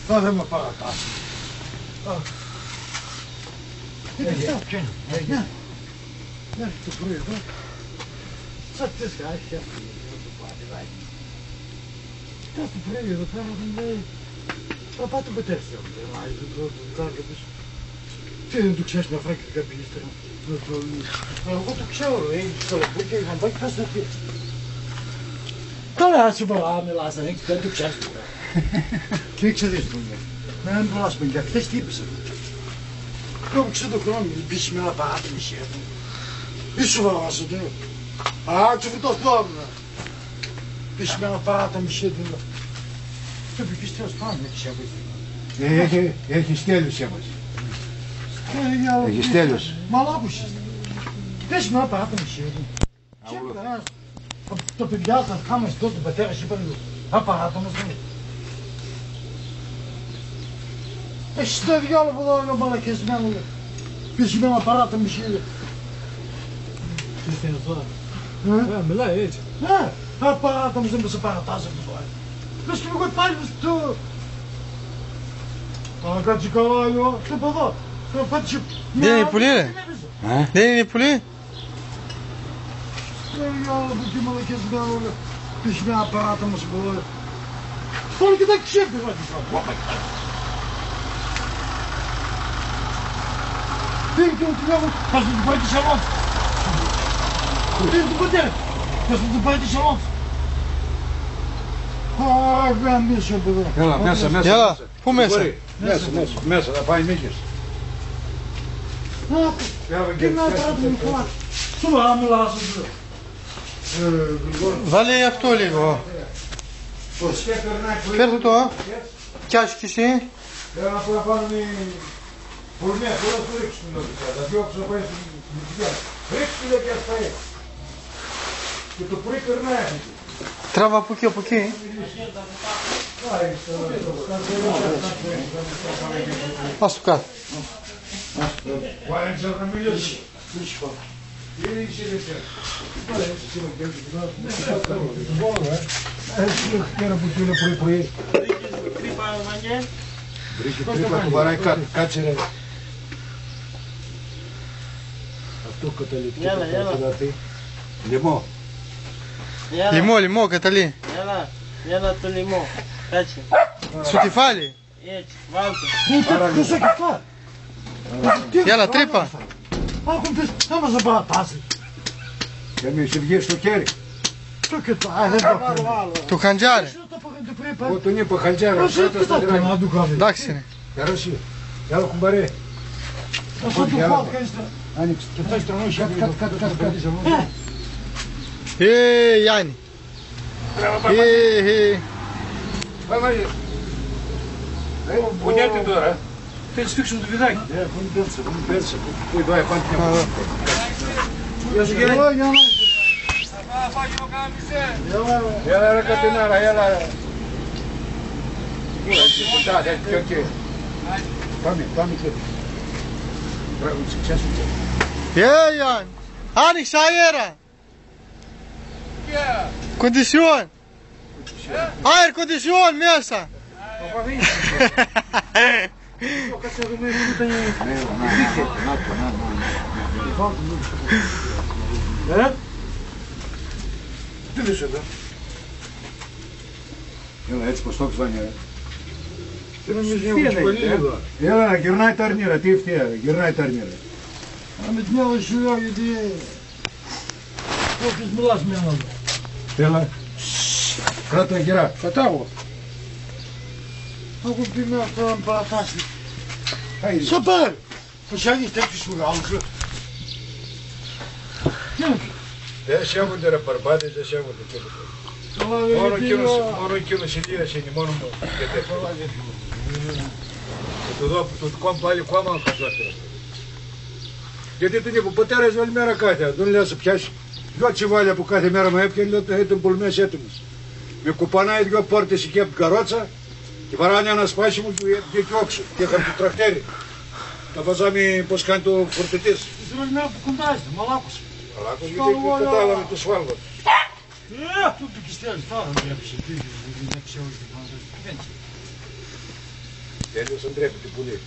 Θα δεν με παρατάσει. Ναι, το πρωί εδώ. Σαν τις γάχια. Κάτι το πρωί εδώ πέρα μου λέει. Θα πάτε πετεύστε. Τι δεν του ξέρεις να φράκι κάποιοι ύστερα. Εγώ το ξέρω, στο λεπούκι είχαν πάει και πας να πει. Τώρα σου μπορώ να μιλάς, δεν το ξέρεις. Τι ξέρεις που είναι. Να μην μιλάς με και αυτές τι είπες. Εγώ ξέρω το χρόνο, πεις με ένα παράτη μισή. Είσαι βαρβάς εδώ. Α, τσουφιτός τώρα. Πεις με ένα παράτη μισή εδώ. Το πεις τέλος πάνω, έχεις έβρει. Έχει τέλος έβρει. Έχεις τέλος. Μαλάκους είστε. Πες με ένα παράτη μισή εδώ. Το παιδιά θα κάμε στο του πατέρα σου είπαν απαράτο μας δεν. Έχεις το διάλογο που εδώ είναι ο μαλακισμένο. Πεις με ένα παράτο μισή εδώ. Τι στέλνεις τώρα. Μιλάει έτσι. Απαράτο μας δεν με σε παρατάζει αυτό. Πες και εγώ πάλι στο... Α, κάτσε καλά εγώ. Στο ποδό. Δεν είναι πουλί ρε. Δεν είναι πουλί. Διάλογο που εκεί μαλακισμένο. Πεις με ένα παράτο μας εδώ. Φόλοι και τα ξέπηρα. Πήγε και μου λέω, θα σου του πάει τη σαλόν. Πήγε του πατέρα, θα σου του πάει τη σαλόν. Α, γαμίσω παιδό. Έλα, μέσα. Έλα, πού μέσα. Μέσα, θα πάει μήκες. Τι να κάνω μου καλά. Σου να μιλάς εδώ. Βάλε αυτό λίγο. Φέρτε το. Κι άσου κι εσύ. Έλα να πάμε πορνέα, τώρα σου ρίξουν εδώ πέρα. Θα διώξω να πάει στην μυθιά. Ρίξουν λέει και ας πάει. Και το πρωί περνάει. Τράβα από εκεί, από εκεί. Ας το κάτω. Πάει να ξέρω να μιλήσει. Πέρα που είναι πρωί-πρωί. Τρύπα του βαράει κάτσε ρε. Αυτό καταλήξει. Λιμό. Λιμό, Καταλή. Έλα το λιμό. Κάτσε. Στο κεφάλι. Έτσι, βάλτε. Πού σε κεφά. Έλα, τρύπα. Άκουν πεις, θα μας παρατάσει. Και μη σε βγει στο χέρι. Το κεφά, δεν το κάνω. Του χαντζάρε. Εγώ τον είπα χαλτζάρα. Να του κάνει. Εντάξει είναι. Καρόσι. Έλα κουμπαρέ. Θα του πάω Άνοιξε. και θα στρανώσει. Γιάννη. Πάμε μαζί. Πού νιέται τώρα. Θέλεις φίξουμε το βιδάκι. Πού πέρσε. Πού πάει πάνω και πάνω. Γεια σου κύριε. Έλα ρε Κατινάρα, έλα. Πάμε και. Πρέπει να ξέσουμε. Γιάννη. Άνοιξε αέρα. Κοντισιόν. Αέρ κοντισιόν μέσα. Τι λες εδώ. Έλα έτσι πως το έχεις βάνει. Τι νομίζει έχω πολύ εδώ. Έλα γυρνάει τα αρνήρα, τι ευθεία, γυρνάει τα αρνήρα. Με την άλλη σου λέω γιατί... Όποιος μιλάς με έναν. Έλα. Κράτα γυρά. Κατάγω. Έχω πει με αυτό να με παρατάσει. Σοπέρ! Πως άγγεις τέτοιους μεγάλους. Δεν σέβονται ρε παρπάτες, δεν σέβονται τίποτα. Μόνο εκείνος Ηλίας είναι, μόνο μου. Και το δω, το κόμμα πάλι κόμμα χαζότερο. Γιατί τον είπε, ο πατέρας όλη μέρα κάτι, δεν λέει να σε πιάσει. Δυο τσιβάλια που κάθε μέρα με έπιανε, λέω ήταν πολυμές έτοιμος. Με κουπανάει δυο πόρτες εκεί από την καρότσα και βαράνε ένα σπάσιμο και όξο και είχαμε το τρακτέρι. Τα βάζαμε πως κάνει το φορτωτής. Την άλλη μέρα που κοντάζεται, μαλάκος. Μαλάκος γιατί κατάλαβε το σφάλμα. Του πιστεύεις τώρα, δεν βλέπεις εκεί, δεν ξέρω τι φαντάζεσαι. Τέλειος, δεν τρέπει την πουλή.